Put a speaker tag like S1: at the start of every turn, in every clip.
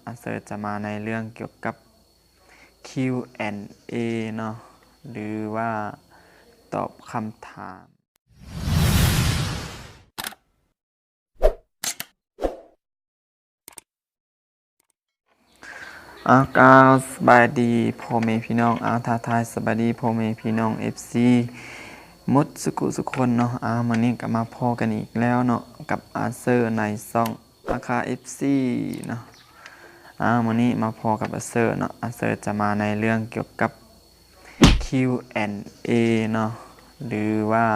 S1: อาเซอร์จะมาในเรื่องเกี่ยวกับ Q&A เนาะหรือว่าตอบคำถามกาสบายดีพ่อแม่พี่น้องท้าทายสบายดีพ่อแม่พี่น้อง FC มดสุกุสุคนเนาะวันนี้ก็มาพอกันอีกแล้วเนาะกับอาเซอร์ในซ่องอาคา FC เนาะวันนี้มาพอกับอาเซอร์เนาะอาเซอร์จะมาในเรื่องเกี่ยวกับ Q&A เนาะหรือว่า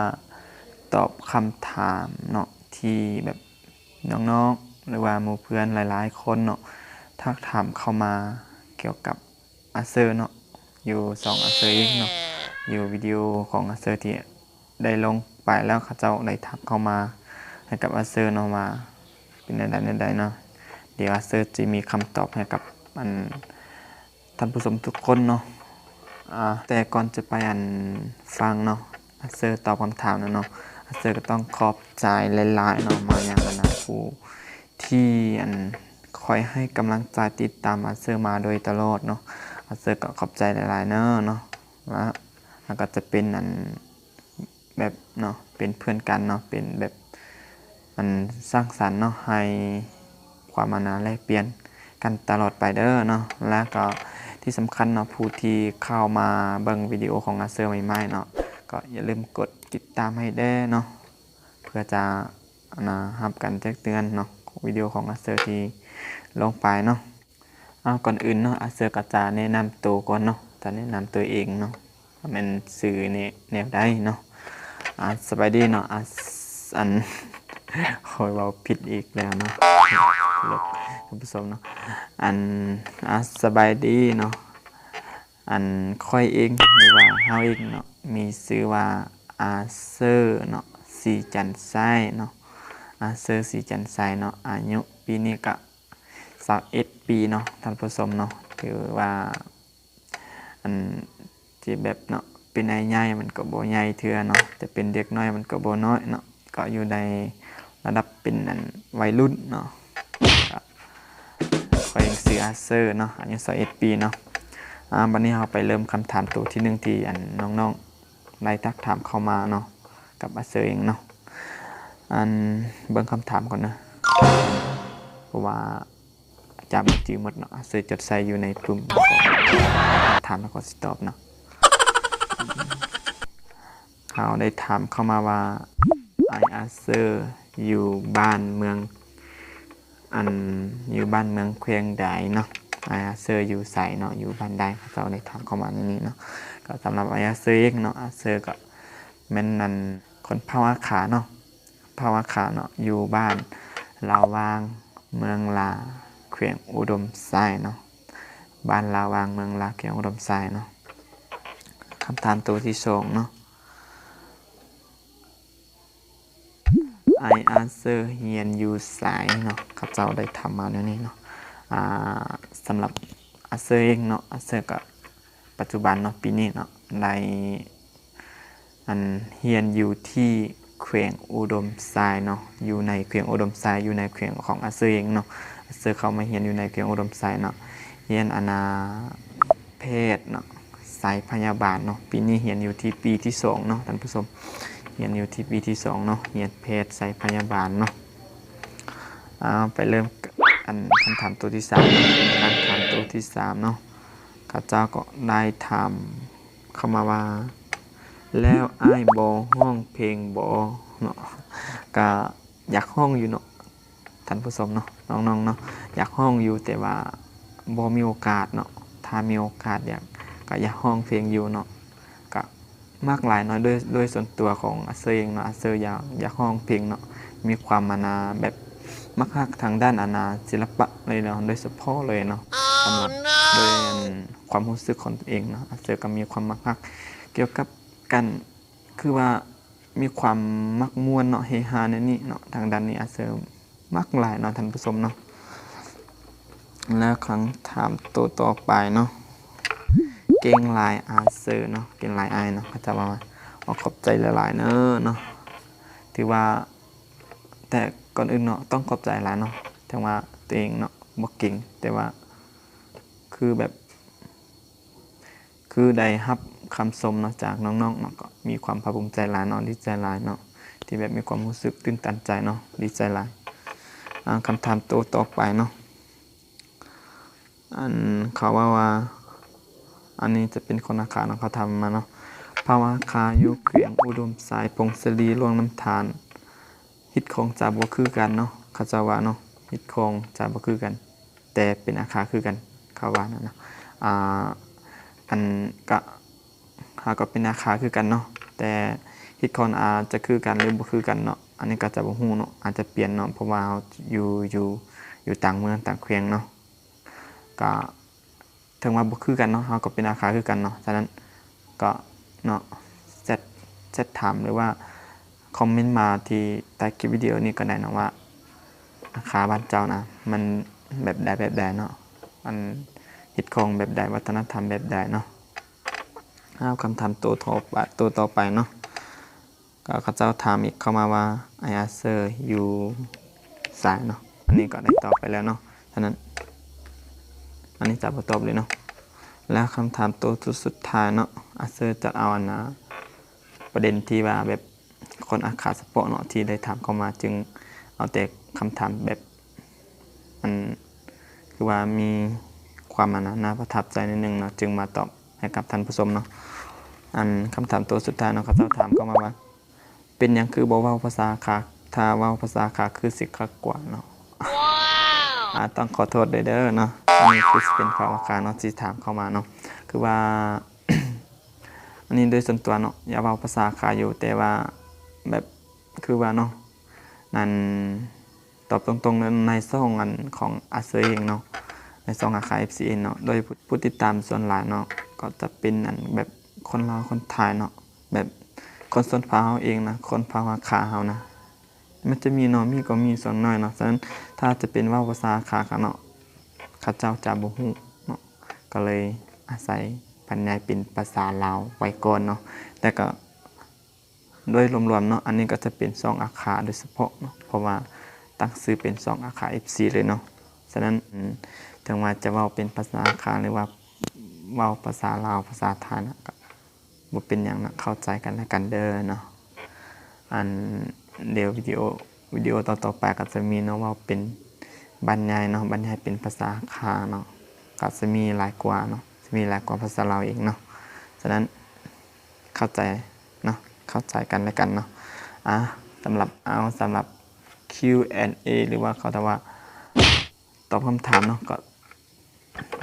S1: ตอบคำถามเนาะที่แบบน้องๆหรือว่าหมู่เพื่อนหลายๆคนเนาะทักถามเข้ามาเกี่ยวกับอาเซอร์เนาะอยู่2อาเซอร์เองเนาะอยู่วิดีโอของอาเซอร์ที่ได้ลงไปแล้วเขาเจ้าได้ทักเข้ามาให้กับอาเซอร์เนาะมาเป็นใดๆเนาะเดี๋ยวอาเซอร์จะมีคำตอบให้กับท่านผู้ชมทุกคนเนาะแต่ก่อนจะไปฟังเนาะอาเซอร์ตอบคำถามเนาะอาเซอร์ก็ต้องขอบใจหลายๆเนาะมาอย่างผู้ที่คอยให้กำลังใจติดตามอาเซอร์มาโดยตลอดเนาะอาเซอร์ก็ขอบใจหลายๆเนาะแล้วก็จะเป็นแบบเนาะเป็นเพื่อนกันเนาะเป็นแบบมันสร้างสรรค์เนาะให้ความแลกเปลี่ยนกันตลอดไปเด้อเนาะแล้วก็ที่สำคัญเนาะผู้ที่เข้ามาเบิ่งวิดีโอของอาเซอร์ใหม่ๆเนาะก็อย่าลืมกดติดตามให้ได้เนาะเพื่อจะรับการแจ้งเตือนเนาะวิดีโอของอาเซอร์ที่ลงไปเนาะก่อนอื่นเนาะอาเซอร์ก็จะแนะนำตัวก่อนเนาะจะแนะนำตัวเองเนาะเป็นสื่อแนวใดเนาะสบายดีเนาะคอยเว้าผิดอีกแล้วเนาะท่านผู้ชมเนาะสบายดีเนาะค่อยเองหรือว่าเฮาเองเนาะมีชื่อว่าอาเซอร์เนาะสีจันทร์ไซเนาะอาเซอร์สีจันทร์ไซเนาะอายุปีนี้ก็21ปีเนาะท่านผู้ชมเนาะถือว่าที่แบบเนาะเป็นนายใหญ่มันก็บ่ใหญ่เทื่อเนาะแต่เป็นเด็กน้อยมันก็บ่น้อยเนาะก็อยู่ในระดับเป็นวัยรุ่นเนาะค่อยชื่ออาเซอร์เนาะอายุ21ปีเนาะวันนี้เราไปเริ่มคำถามตัวที่1ที่น้องๆได้ทักถามเข้ามาเนาะกับอาเซอร์เองเนาะเบิ่งคำถามก่อนนะเพราะว่าจำจื่อหมดเนาะอาเซอร์จดใส่อยู่ในกลุ่มถามแล้วก็สิตอบเนาะเขาได้ถามเข้ามาว่าอาเซอร์อยู่บ้านเมืองอยู่บ้านเมืองแขวงใดเนาะอาเซอร์อยู่ไสเนาะอยู่บ้านใดเขาได้ถามเข้ามาในนี้เนาะก็สำหรับอาเซอร์เองเนาะอาเซอร์ก็แม่นคนภาวะขาเนาะภาวะขาเนาะอยู่บ้านลาวางเมืองลาแขวงอุดมไซเนาะบ้านลาวางเมืองลาแขวงอุดมไซเนาะคำถามตัวที่2เนาะอาเซอร์เฮียนอยู่ไสเนาะเขาเจ้าได้ทำมาแนวนี้เนาะสำหรับอาเซอร์เองเนาะอาเซอร์ก็ปัจจุบันเนาะปีนี้เนาะได้เฮียนอยู่ที่แขวงอุดมไซเนาะอยู่ในแขวงอุดมไซอยู่ในแขวงของอาเซอร์เองเนาะอาเซอร์เข้ามาเฮียนอยู่ในแขวงอุดมไซเนาะเฮียนแพทย์เนาะสายพยาบาลเนาะปีนี้เฮียนอยู่ที่ปีที่2เนาะท่านผู้ชมเฮียนอยู่ที่ปีที่2เนาะเฮียนแพทย์สายพยาบาลเนาะไปเริ่มคำถามตัวที่3การถามตัวที่3เนาะข้าเจ้าก็ได้ถามเข้ามาว่าแล้วอ้ายบ่ห้องเพลงบ่เนาะก็อยากห้องอยู่เนาะท่านผู้ชมเนาะน้องๆเนาะอยากห้องอยู่แต่ว่าบ่มีโอกาสเนาะถ้ามีโอกาสก็อยากห้องเพลงอยู่เนาะก็มากหลายเนาะด้วยส่วนตัวของอาเซอร์เองเนาะอาเซอร์อยากห้องเพลงเนาะมีความแบบมักฮักทางด้านศิลปะเลยเนาะโดยเฉพาะเลยเนาะสำหรับโดยความรู้สึกของตัวเองเนาะอาเซอร์ก็มีความมักฮักเกี่ยวกับกันคือว่ามีความมักม่วนเนาะเฮฮาในนี้เนาะทางด้านนี้อาเซอร์มักหลายเนาะท่านผู้ชมเนาะแล้วครั้งถามตัวต่อไปเนาะเก่งหลายอาเซอร์เนาะเก่งหลายอายเนาะเขาจะมาขอบใจหลายๆเนาะถือว่าแต่ก่อนอื่นเนาะต้องขอบใจหลายเนาะแต่ว่าตัวเองเนาะ บ่เก่งแต่ว่าคือแบบคือได้รับคำชมเนาะจากน้องๆเนาะก็มีความภาคภูมิใจหลายเนาะดีใจหลายเนาะที่แบบมีความรู้สึกตื่นตันใจเนาะดีใจหลายคำถามโตต่อไปเนาะเขาว่าอันนี้จะเป็นคนอาคาเนาะเขาทำมาเนาะภาวะคาอยู่เขียงอุดมสายพงศรีลวงน้ำทานฮิตของจะบ่คือกันเนาะเขาจะว่าเนาะฮิตของจะบ่คือกัน แต่เป็นอาคาคือกันเขาว่านะเนาะอันก็เป็นอาคาคือกันเนาะแต่ฮิตคอนจะคือกันหรือบ่คือกันเนาะอันนี้ก็จะบ่ฮู้เนาะอาจจะเปลี่ยนเนาะเพราะว่าอยู่ต่างเมืองต่างแขวงเนาะก็ถึงว่าบ่คือกันเนาะเฮาก็เป็นอาคาคือกันเนาะฉะนั้นก็เนาะแชทถามหรือว่าคอมเมนต์มาที่ใต้คลิปวิดีโอนี้ก็ได้นะว่าอาคาบ้านเจ้านะมันแบบใดเนาะมันฮิตของแบบใดวัฒนธรรมแบบใดเนาะเอาคำถามตัวต่อไปเนาะก็เขาเจ้าถามอีกเข้ามาว่าไออาเซอร์อยู่สายเนาะอันนี้ก็ได้ตอบไปแล้วเนาะฉะนั้นอันนี้จะบ่ตอบเลยเนาะแล้วคำถามตัวสุดท้ายเนาะอาเซอร์จะเอาอันนะประเด็นที่ว่าแบบคนอาขาเฉพาะเนาะที่ได้ถามเข้ามาจึงเอาแต่คำถามแบบมันคือว่ามีความน่าประทับใจนิดนึงเนาะจึงมาตอบให้กับท่านผู้ชมเนาะคำถามตัวสุดท้ายเนาะเขาจะถามเข้ามาว่าเป็นยังคือบ่เว้าภาษาขาถ้าเว้าภาษาขาคือสิคักกว่าเนาะต้องขอโทษเด้อเนาะอันนี้คือเป็นภาวะขาเนาะที่ถามเข้ามาเนาะคือว่า อันนี้โดยส่วนตัวเนาะอย่าเว้าภาษาขาอยู่แต่ว่าแบบคือว่าเนาะนั่นตอบตรงๆในช่องอันของอาเซเองเนาะในช่องอาคา FCN เนาะโดยผู้ติดตามส่วนหลายเนาะก็จะเป็นอันแบบคนลาวคนไทยเนาะแบบคนส่วนภาเฮาเองนะคนภาวะขาเฮานะมันจะมีเนาะมีก็มีส่วนน้อยเนาะฉะนั้นถ้าจะเป็นว่าภาษาขาเนาะข้าเจ้าจะบ่ฮู้เนาะก็เลยอาศัยบรรยายเป็นภาษาลาวไว้ก่อนเนาะแต่ก็โดยรวมๆเนาะอันนี้ก็จะเป็นช่องอาคาโดยเฉพาะเนาะเพราะว่าตั้งชื่อเป็นช่องอาคา FC เลยเนาะฉะนั้นถึงว่าจะเว้าเป็นภาษาอาคาหรือว่าเว้าภาษาลาวภาษาไทยนะก็บ่เป็นหยังนะเข้าใจกันและกันเด้อเนาะเดี๋ยววิดีโอต่อไปก็จะมีเนาะว่าเป็นบรรยายเนาะบรรยายเป็นภาษาอาคาเนาะก็จะมีหลายกว่าเนาะจะมีหลายกว่าภาษาลาวเองเนาะฉะนั้นเข้าใจเนาะเข้าใจกันและกันเนาะสำหรับ Q&A หรือว่าเขาแต่ว่าตอบคำถามเนาะก็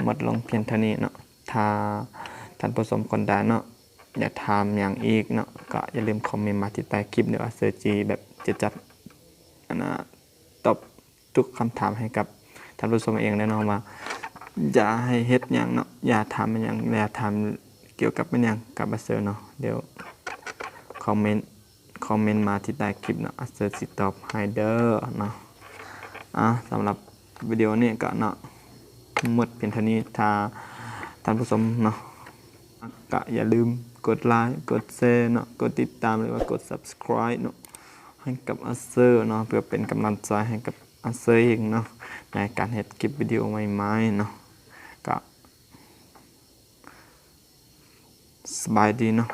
S1: หมดลงเพียงเท่านี้เนาะถ้าท่านผู้ชมคนใดเนาะอยากถามอย่างอีกเนาะก็อย่าลืมคอมเมนต์มาที่ใต้คลิปหรือว่าเสิร์ชแบบจะจัดตอบทุกคำถามให้กับท่านผู้ชมเองแน่นอนว่าอย่าให้เฮ็ดอย่างเนาะอย่าทำอย่างอย่าทำเกี่ยวกับเป็นอย่างกับเสิร์ชเนาะเดี๋ยวคอมเมนต์มาที่ใต้คลิปเนาะเสิร์ชสิตอบให้เด้อเนาะสำหรับวิดีโอนี้ก็เนาะหมดเพียงเท่านี้ถ้าท่านผู้ชมเนาะก็อย่าลืมกดไลค์กดแชร์เนาะกดติดตามหรือว่ากด Subscribe เนาะให้กับอาเซอร์เนาะเพื่อเป็นกำลังใจให้กับอาเซอร์เองเนาะในการเฮ็ดคลิปวิดีโอใหม่ๆเนาะก็สบายดีเนาะ